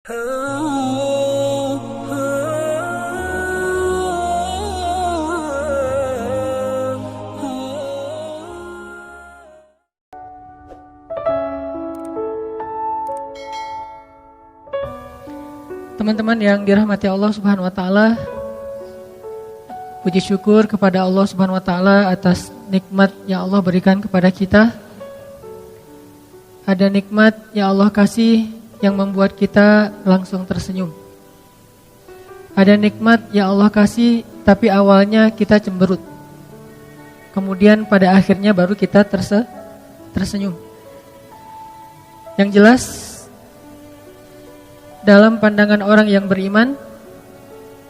Teman-teman yang dirahmati Allah Subhanahu wa taala, puji syukur kepada Allah Subhanahu wa taala atas nikmat yang Allah berikan kepada kita. Ada nikmat yang Allah kasih yang membuat kita langsung tersenyum. Ada nikmat yang Allah kasih tapi awalnya kita cemberut. Kemudian pada akhirnya baru kita tersenyum. Yang jelas, dalam pandangan orang yang beriman,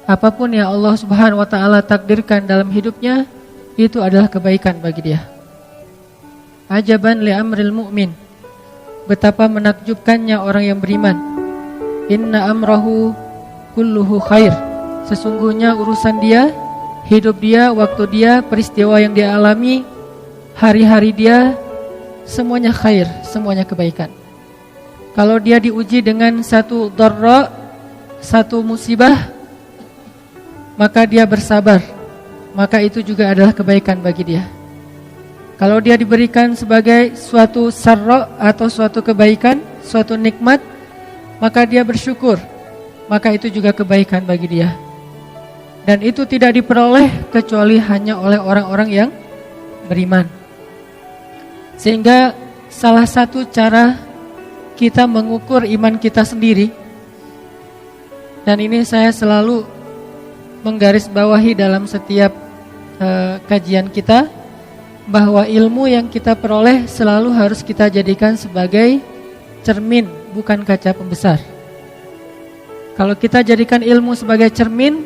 apapun yang Allah Subhanahu wa taala takdirkan dalam hidupnya, itu adalah kebaikan bagi dia. Ajaban li amril mu'min. Betapa menakjubkannya orang yang beriman. Inna amrahu kulluhu khair. Sesungguhnya urusan dia, hidup dia, waktu dia, peristiwa yang dia alami, hari-hari dia, semuanya khair, semuanya kebaikan. Kalau dia diuji dengan satu dharra, satu musibah, maka dia bersabar, maka itu juga adalah kebaikan bagi dia. Kalau dia diberikan sebagai suatu sarra atau suatu kebaikan, suatu nikmat, maka dia bersyukur, maka itu juga kebaikan bagi dia. Dan itu tidak diperoleh kecuali hanya oleh orang-orang yang beriman. Sehingga salah satu cara kita mengukur iman kita sendiri, dan ini saya selalu menggarisbawahi dalam setiap kajian kita, bahwa ilmu yang kita peroleh selalu harus kita jadikan sebagai cermin, bukan kaca pembesar. Kalau kita jadikan ilmu sebagai cermin,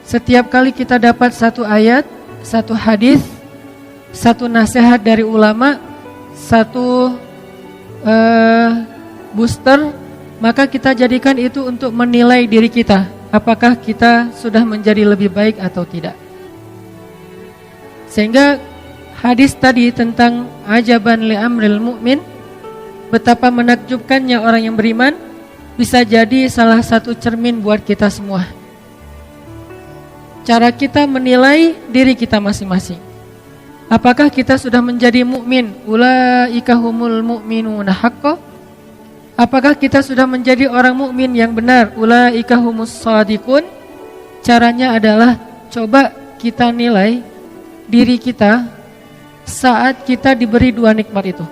setiap kali kita dapat satu ayat, satu hadis, satu nasihat dari ulama, satu booster, maka kita jadikan itu untuk menilai diri kita, apakah kita sudah menjadi lebih baik atau tidak. Sehingga hadis tadi tentang ajaban li amril mu'min, betapa menakjubkannya orang yang beriman, bisa jadi salah satu cermin buat kita semua. Cara kita menilai diri kita masing-masing. Apakah kita sudah menjadi mukmin? Ulaika humul mu'minuna haqqan. Apakah kita sudah menjadi orang mukmin yang benar? Ulaika humus shadiqun. Caranya adalah coba kita nilai diri kita saat kita diberi dua nikmat itu.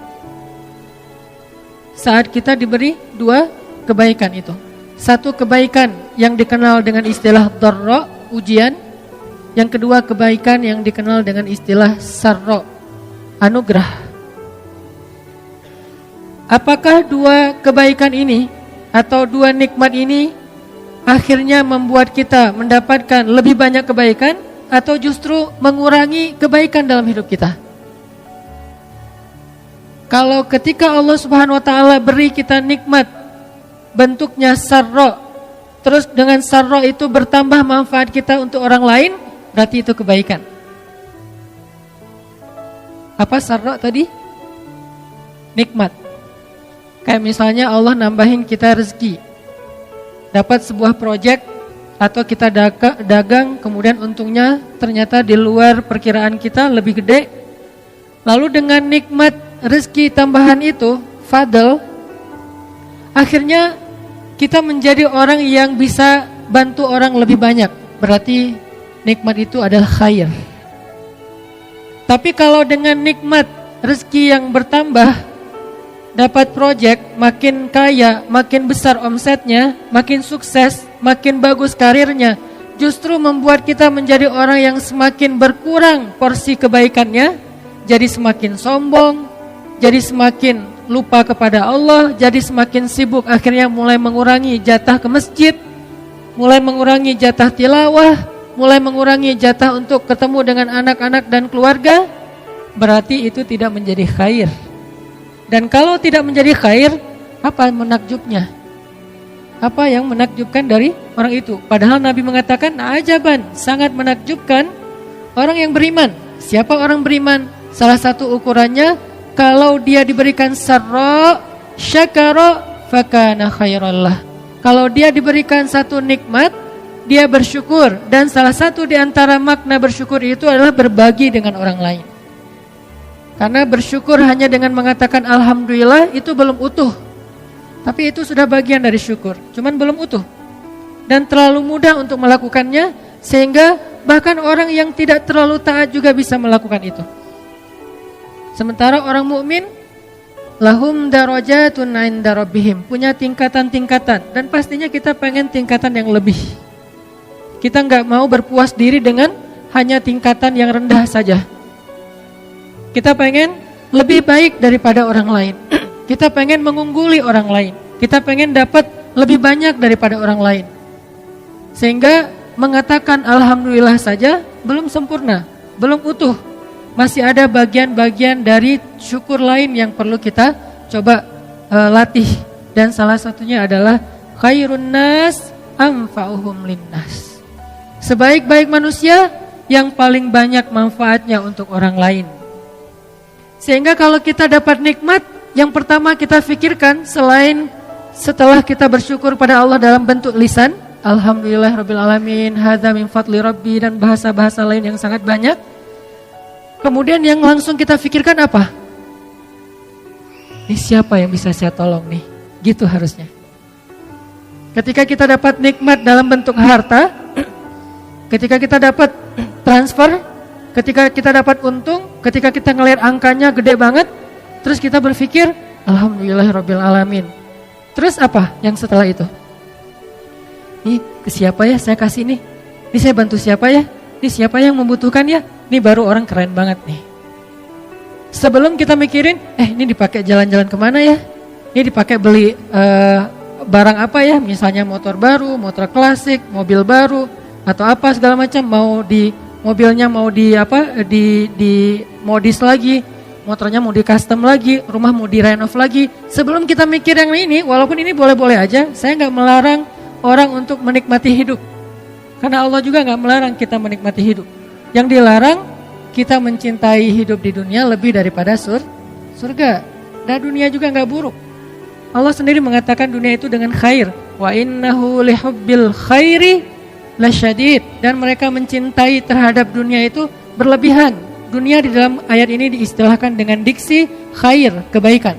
Saat kita diberi dua kebaikan itu. Satu kebaikan yang dikenal dengan istilah dharra, ujian. Yang kedua kebaikan yang dikenal dengan istilah sarra, anugerah. Apakah dua kebaikan ini atau dua nikmat ini akhirnya membuat kita mendapatkan lebih banyak kebaikan, atau justru mengurangi kebaikan dalam hidup kita? Kalau ketika Allah Subhanahu wa taala beri kita nikmat bentuknya sarra, terus dengan sarra itu bertambah manfaat kita untuk orang lain, berarti itu kebaikan. Apa sarra tadi? Nikmat. Kayak misalnya Allah nambahin kita rezeki, dapat sebuah proyek, atau kita dagang, kemudian untungnya ternyata di luar perkiraan kita lebih gede. Lalu dengan nikmat rezeki tambahan itu, fadl, akhirnya kita menjadi orang yang bisa bantu orang lebih banyak. Berarti nikmat itu adalah khair. Tapi kalau dengan nikmat rezeki yang bertambah, dapat proyek, makin kaya, makin besar omsetnya, makin sukses, makin bagus karirnya, justru membuat kita menjadi orang yang semakin berkurang porsi kebaikannya, jadi semakin sombong, jadi semakin lupa kepada Allah, jadi semakin sibuk, akhirnya mulai mengurangi jatah ke masjid, mulai mengurangi jatah tilawah, mulai mengurangi jatah untuk ketemu dengan anak-anak dan keluarga. Berarti itu tidak menjadi khair. Dan kalau tidak menjadi khair, apa menakjubnya? Apa yang menakjubkan dari orang itu? Padahal Nabi mengatakan, ajaban, sangat menakjubkan orang yang beriman. Siapa orang beriman? Salah satu ukurannya, kalau dia diberikan sarra, syakara, fakana khairallah. Kalau dia diberikan satu nikmat, dia bersyukur. Dan salah satu di antara makna bersyukur itu adalah berbagi dengan orang lain. Karena bersyukur hanya dengan mengatakan alhamdulillah itu belum utuh. Tapi itu sudah bagian dari syukur, cuman belum utuh. Dan terlalu mudah untuk melakukannya, sehingga bahkan orang yang tidak terlalu taat juga bisa melakukan itu. Sementara orang mukmin lahum darajatun 'inda rabbihim, punya tingkatan-tingkatan, dan pastinya kita pengen tingkatan yang lebih. Kita nggak mau berpuas diri dengan hanya tingkatan yang rendah saja. Kita pengen lebih baik daripada orang lain. Kita pengen mengungguli orang lain. Kita pengen dapat lebih banyak daripada orang lain. Sehingga mengatakan alhamdulillah saja belum sempurna, belum utuh. Masih ada bagian-bagian dari syukur lain yang perlu kita coba latih. Dan salah satunya adalah khairun nas anfa'uhum linnas. Sebaik-baik manusia yang paling banyak manfaatnya untuk orang lain. Sehingga kalau kita dapat nikmat, yang pertama kita pikirkan selain setelah kita bersyukur pada Allah dalam bentuk lisan, alhamdulillah rabbil alamin, hadza min fadli rabbi, dan bahasa-bahasa lain yang sangat banyak. Kemudian yang langsung kita pikirkan apa? Ini siapa yang bisa saya tolong nih? Gitu harusnya. Ketika kita dapat nikmat dalam bentuk harta, ketika kita dapat transfer, ketika kita dapat untung, ketika kita ngelihat angkanya gede banget, terus kita berpikir alhamdulillahirabbil alamin. Terus apa yang setelah itu? Ini ke siapa ya saya kasih nih? Ini saya bantu siapa ya? Ini siapa yang membutuhkan ya? Ini baru orang keren banget nih. Sebelum kita mikirin, ini dipakai jalan-jalan kemana ya? Ini dipakai beli barang apa ya? Misalnya motor baru, motor klasik, mobil baru, atau apa segala macam. Mau di mobilnya mau di modis lagi, motornya mau di custom lagi, rumah mau di renov lagi. Sebelum kita mikir yang ini, walaupun ini boleh-boleh aja, saya nggak melarang orang untuk menikmati hidup. Karena Allah juga nggak melarang kita menikmati hidup. Yang dilarang kita mencintai hidup di dunia lebih daripada surga. Dan dunia juga nggak buruk. Allah sendiri mengatakan dunia itu dengan khair. Wa innahu lihubbil khairi lasyadid. Dan mereka mencintai terhadap dunia itu berlebihan. Dunia di dalam ayat ini diistilahkan dengan diksi khair, kebaikan.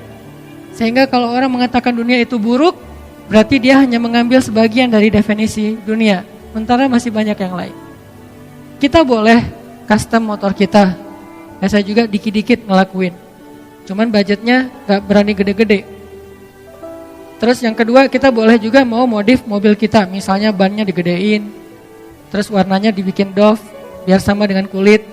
Sehingga kalau orang mengatakan dunia itu buruk, berarti dia hanya mengambil sebagian dari definisi dunia. Sementara masih banyak yang lain. Kita boleh custom motor kita. Saya juga dikit-dikit ngelakuin. Cuman budgetnya gak berani gede-gede. Terus yang kedua, kita boleh juga mau modif mobil kita. Misalnya bannya digedein, terus warnanya dibikin doff biar sama dengan kulit.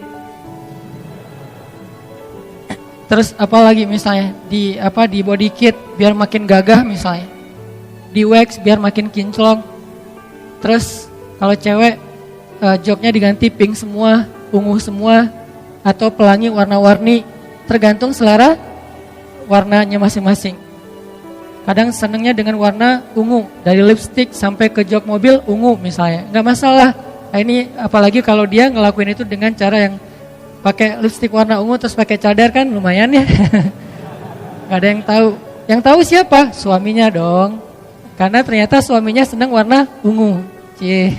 Terus apalagi misalnya di body kit biar makin gagah misalnya. Di wax biar makin kinclong. Terus kalau cewek joknya diganti pink semua, ungu semua, atau pelangi warna-warni, tergantung selera warnanya masing-masing. Kadang senangnya dengan warna ungu, dari lipstick sampai ke jok mobil ungu misalnya, nggak masalah. Nah, ini apalagi kalau dia ngelakuin itu dengan cara yang pakai lipstick warna ungu terus pakai cadar, kan lumayan ya. Gak ada yang tahu. Yang tahu siapa? Suaminya dong. Karena ternyata suaminya senang warna ungu. Cie.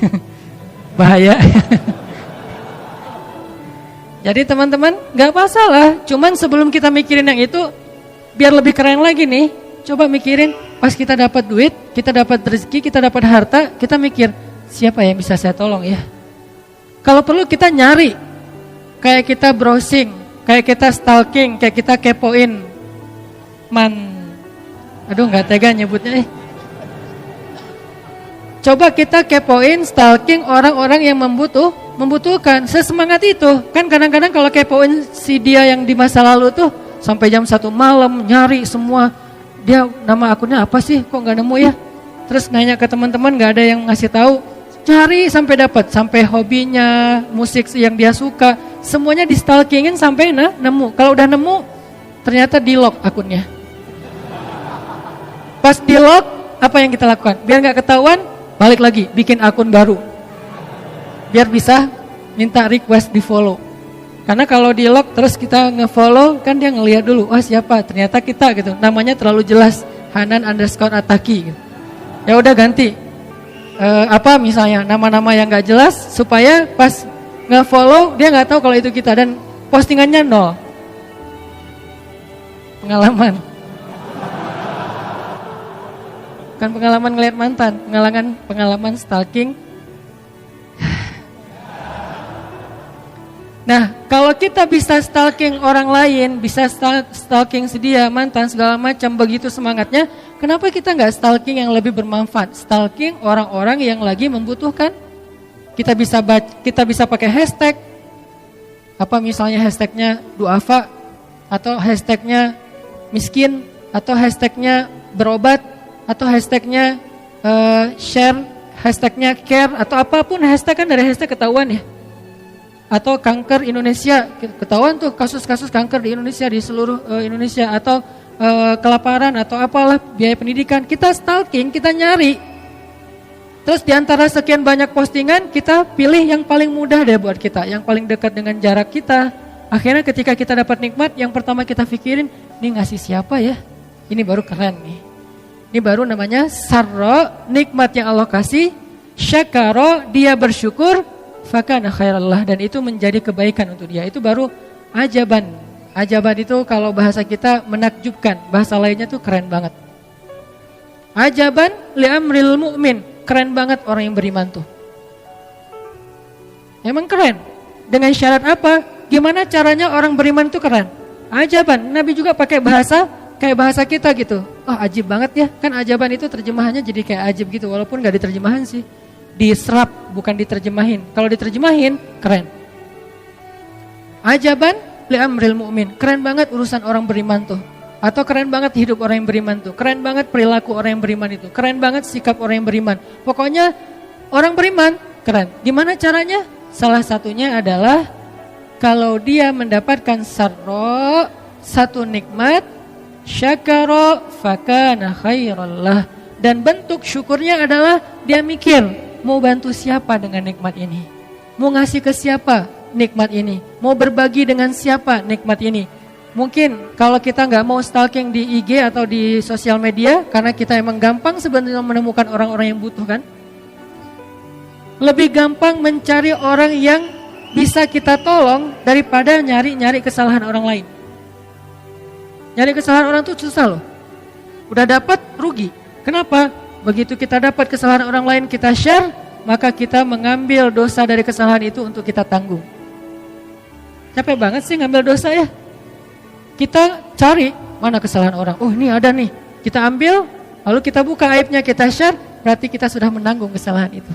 Bahaya. Jadi teman-teman, gak masalah. Cuman sebelum kita mikirin yang itu, biar lebih keren lagi nih, coba mikirin pas kita dapat duit, kita dapat rezeki, kita dapat harta, kita mikir siapa yang bisa saya tolong ya. Kalau perlu kita nyari, kayak kita browsing, kayak kita stalking, kayak kita kepoin. Aduh gak tega nyebutnya. Coba kita kepoin, stalking orang-orang yang membutuhkan. Sesemangat itu. Kan kadang-kadang kalau kepoin si dia yang di masa lalu tuh sampai jam 1 malam nyari semua. Dia nama akunnya apa sih? Kok gak nemu ya? Terus nanya ke teman-teman, gak ada yang ngasih tahu. Cari sampai dapat, sampai hobinya, musik yang dia suka, semuanya di stalkingin sampai nemu. Kalau udah nemu, ternyata di lock akunnya. Pas di lock, apa yang kita lakukan? Biar gak ketahuan, balik lagi, bikin akun baru. Biar bisa minta request di follow. Karena kalau di lock terus kita nge-follow, kan dia ngelihat dulu, siapa? Ternyata kita gitu. Namanya terlalu jelas, Hanan_Ataki gitu. Ya udah ganti. Apa misalnya nama-nama yang nggak jelas supaya pas nge-follow dia nggak tahu kalau itu kita dan postingannya 0. Pengalaman. Bukan pengalaman ngeliat mantan, pengalaman stalking. Nah, kalau kita bisa stalking orang lain, bisa stalking sedia, mantan, segala macam, begitu semangatnya, kenapa kita nggak stalking yang lebih bermanfaat? Stalking orang-orang yang lagi membutuhkan. Kita bisa pakai hashtag, apa misalnya hashtagnya duafa, atau hashtagnya miskin, atau hashtagnya berobat, atau hashtagnya share, hashtagnya care, atau apapun hashtag kan dari hashtag ketahuan ya. Atau kanker Indonesia, ketahuan tuh kasus-kasus kanker di Indonesia, di seluruh Indonesia, atau kelaparan, atau apalah biaya pendidikan. Kita stalking, kita nyari. Terus di antara sekian banyak postingan, kita pilih yang paling mudah deh buat kita, yang paling dekat dengan jarak kita. Akhirnya ketika kita dapat nikmat, yang pertama kita pikirin, ini ngasih siapa ya? Ini baru keren nih. Ini baru namanya sarro, nikmat yang Allah kasih. Syakaro, dia bersyukur. Fakana khairallah, dan itu menjadi kebaikan untuk dia. Itu baru ajaban. Ajaban itu kalau bahasa kita menakjubkan, bahasa lainnya tuh keren banget. Ajaban li'amril mu'min, keren banget orang yang beriman tuh. Emang keren. Dengan syarat apa? Gimana caranya orang beriman itu keren? Ajaban. Nabi juga pakai bahasa kayak bahasa kita gitu. Oh, ajib banget ya. Kan ajaban itu terjemahannya jadi kayak ajib gitu, walaupun gak diterjemahan sih. Diserap, bukan diterjemahin. Kalau diterjemahin, keren. Ajaban li'amril mu'min. Keren banget urusan orang beriman tuh. Atau keren banget hidup orang yang beriman tuh. Keren banget perilaku orang yang beriman itu. Keren banget sikap orang yang beriman. Pokoknya orang beriman, keren. Gimana caranya? Salah satunya adalah kalau dia mendapatkan sarro, satu nikmat, syakaro fakana khairallah. Dan bentuk syukurnya adalah dia mikir, mau bantu siapa dengan nikmat ini? Mau ngasih ke siapa nikmat ini? Mau berbagi dengan siapa nikmat ini? Mungkin kalau kita nggak mau stalking di IG atau di sosial media, karena kita emang gampang sebenarnya menemukan orang-orang yang butuh kan? Lebih gampang mencari orang yang bisa kita tolong daripada nyari-nyari kesalahan orang lain. Nyari kesalahan orang tuh susah loh. Udah dapat rugi. Kenapa? Begitu kita dapat kesalahan orang lain, kita share, maka kita mengambil dosa dari kesalahan itu untuk kita tanggung. Capek banget sih ngambil dosa ya. Kita cari mana kesalahan orang. Oh, ini ada nih. Kita ambil, lalu kita buka aibnya, kita share, berarti kita sudah menanggung kesalahan itu.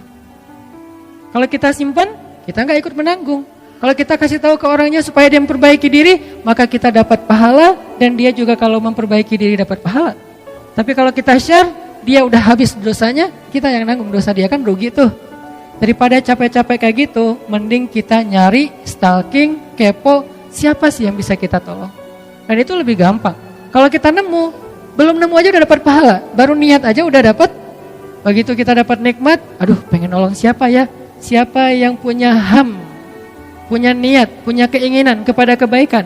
Kalau kita simpan, kita nggak ikut menanggung. Kalau kita kasih tahu ke orangnya supaya dia memperbaiki diri, maka kita dapat pahala, dan dia juga kalau memperbaiki diri dapat pahala. Tapi kalau kita share, dia udah habis dosanya, kita yang nanggung dosa dia, kan rugi tuh. Daripada capek-capek kayak gitu, mending kita nyari, stalking, kepo, siapa sih yang bisa kita tolong. Dan itu lebih gampang. Kalau kita nemu, belum nemu aja udah dapat pahala, baru niat aja udah dapat. Begitu kita dapat nikmat, aduh pengen nolong siapa ya? Siapa yang punya punya niat, punya keinginan kepada kebaikan,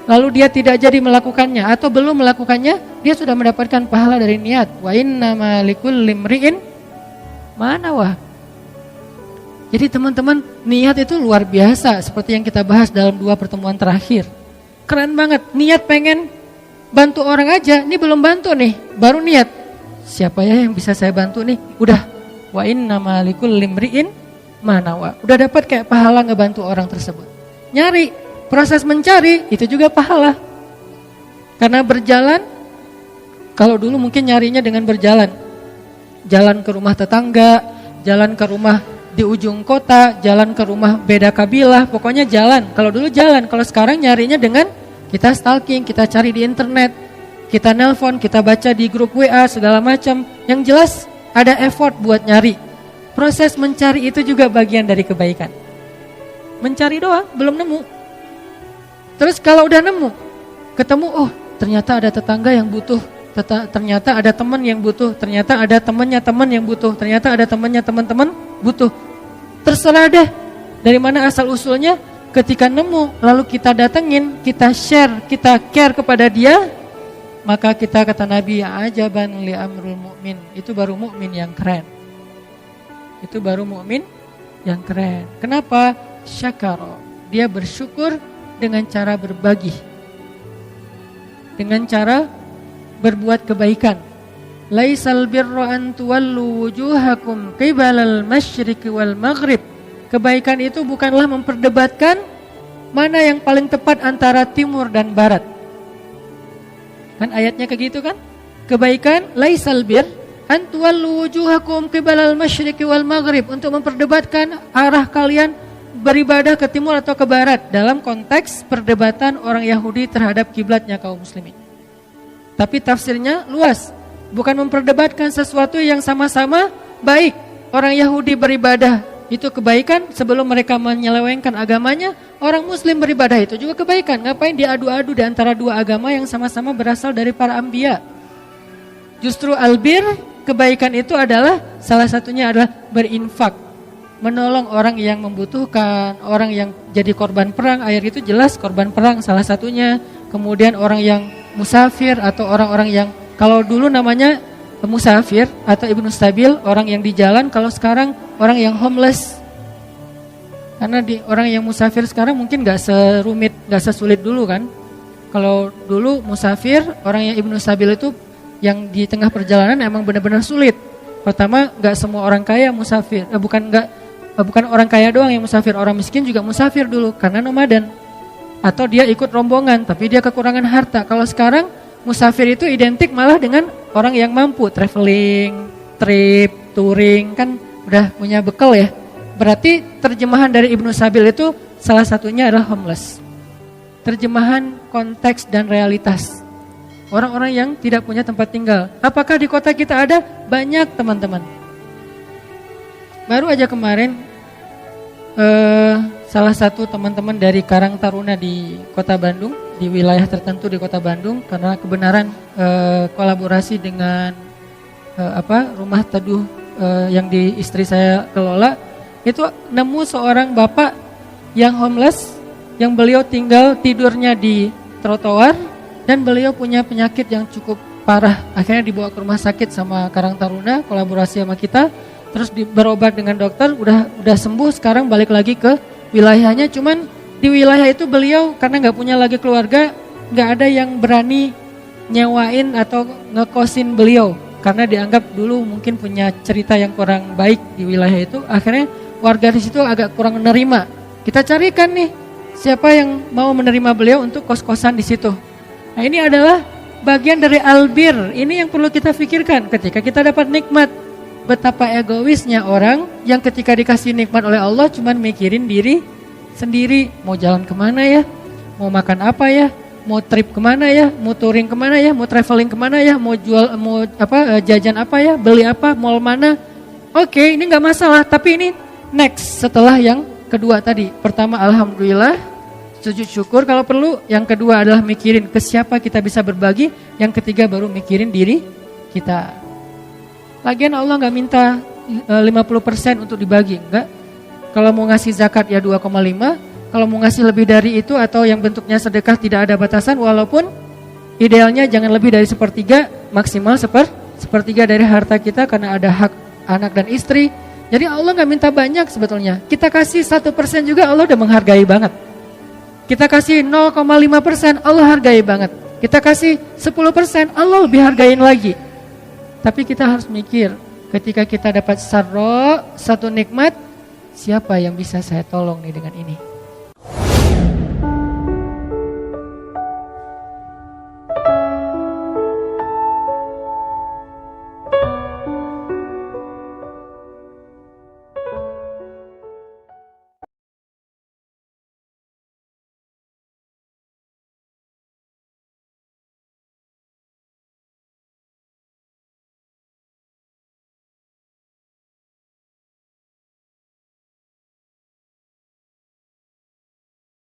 lalu dia tidak jadi melakukannya atau belum melakukannya, dia sudah mendapatkan pahala dari niat. Wa innama likulli imri'in ma nawa. Jadi teman-teman, niat itu luar biasa, seperti yang kita bahas dalam 2 pertemuan terakhir. Keren banget, niat pengen bantu orang aja, ini belum bantu nih, baru niat. Siapa ya yang bisa saya bantu nih? Udah, wa innama likulli imri'in ma nawa. Udah dapat kayak pahala ngebantu orang tersebut. Nyari, proses mencari itu juga pahala. Karena berjalan, kalau dulu mungkin nyarinya dengan berjalan. Jalan ke rumah tetangga, jalan ke rumah di ujung kota, jalan ke rumah beda kabilah, pokoknya jalan. Kalau dulu jalan, kalau sekarang nyarinya dengan kita stalking, kita cari di internet, kita nelpon, kita baca di grup WA, segala macam. Yang jelas ada effort buat nyari. Proses mencari itu juga bagian dari kebaikan. Mencari doang, belum nemu. Terus kalau udah nemu, ketemu, oh ternyata ada tetangga yang butuh, ternyata ada teman yang butuh, ternyata ada temannya teman yang butuh, ternyata ada temannya teman-teman butuh. Terserah deh dari mana asal usulnya. Ketika nemu, lalu kita datengin, kita share, kita care kepada dia, maka kita kata Nabi, ajaban li amrul mu'min. Itu baru mukmin yang keren. Itu baru mukmin yang keren. Kenapa? Syakara. Dia bersyukur dengan cara berbagi. Dengan cara berbuat kebaikan. Laisal birra an tuwallu wujuhakum qibalal masyriqi wal maghrib. Kebaikan itu bukanlah memperdebatkan mana yang paling tepat antara timur dan barat. Kan ayatnya kayak gitu kan? Kebaikan laisal bir an tuwallu wujuhakum qibalal masyriqi wal maghrib, untuk memperdebatkan arah kalian beribadah ke timur atau ke barat dalam konteks perdebatan orang Yahudi terhadap kiblatnya kaum muslimin. Tapi tafsirnya luas, bukan memperdebatkan sesuatu yang sama-sama baik. Orang Yahudi beribadah itu kebaikan sebelum mereka menyelewengkan agamanya. Orang muslim beribadah itu juga kebaikan. Ngapain diadu-adu di antara dua agama yang sama-sama berasal dari para anbiya? Justru albir, kebaikan itu adalah salah satunya adalah berinfak, menolong orang yang membutuhkan, orang yang jadi korban perang. Air itu jelas korban perang salah satunya. Kemudian orang yang musafir atau orang-orang yang kalau dulu namanya musafir atau ibnu stabil, orang yang di jalan. Kalau sekarang orang yang homeless. Karena orang yang musafir sekarang mungkin gak serumit, gak sesulit dulu kan. Kalau dulu musafir, orang yang ibnu stabil itu yang di tengah perjalanan emang benar-benar sulit. Pertama, gak semua orang kaya musafir, bukan orang kaya doang yang musafir, orang miskin juga musafir dulu karena nomaden. Atau dia ikut rombongan tapi dia kekurangan harta. Kalau sekarang musafir itu identik malah dengan orang yang mampu, traveling, trip, touring, kan udah punya bekal ya. Berarti terjemahan dari Ibnu Sabil itu salah satunya adalah homeless. Terjemahan konteks dan realitas. Orang-orang yang tidak punya tempat tinggal. Apakah di kota kita ada? Banyak teman-teman. Baru aja kemarin salah satu teman-teman dari Karang Taruna di Kota Bandung, di wilayah tertentu di Kota Bandung, karena kebenaran kolaborasi dengan rumah teduh yang di istri saya kelola, itu nemu seorang bapak yang homeless, yang beliau tinggal tidurnya di trotoar dan beliau punya penyakit yang cukup parah. Akhirnya dibawa ke rumah sakit sama Karang Taruna, kolaborasi sama kita, terus berobat dengan dokter, udah sembuh, sekarang balik lagi ke wilayahnya. Cuman di wilayah itu beliau karena nggak punya lagi keluarga, nggak ada yang berani nyewain atau ngekosin beliau karena dianggap dulu mungkin punya cerita yang kurang baik di wilayah itu. Akhirnya warga di situ agak kurang menerima. Kita carikan nih siapa yang mau menerima beliau untuk kos-kosan di situ. Nah, ini adalah bagian dari albir. Ini yang perlu kita pikirkan ketika kita dapat nikmat. Betapa egoisnya orang yang ketika dikasih nikmat oleh Allah cuman mikirin diri sendiri. Mau jalan kemana ya? Mau makan apa ya? Mau trip kemana ya? Mau touring kemana ya? Mau traveling kemana ya? Mau jajan apa ya? Beli apa? Mall mana? Oke, ini gak masalah. Tapi ini next setelah yang kedua tadi. Pertama alhamdulillah, sujud syukur kalau perlu. Yang kedua adalah mikirin ke siapa kita bisa berbagi. Yang ketiga baru mikirin diri kita. Lagian Allah gak minta 50% untuk dibagi, enggak. Kalau mau ngasih zakat ya 2,5. Kalau mau ngasih lebih dari itu atau yang bentuknya sedekah tidak ada batasan. Walaupun idealnya jangan lebih dari 1/3, maksimal sepertiga dari harta kita karena ada hak anak dan istri. Jadi Allah gak minta banyak sebetulnya. Kita kasih 1% juga Allah udah menghargai banget. Kita kasih 0,5% Allah hargai banget. Kita kasih 10% Allah lebih hargain lagi. Tapi kita harus mikir, ketika kita dapat sarro, satu nikmat, siapa yang bisa saya tolong nih dengan ini?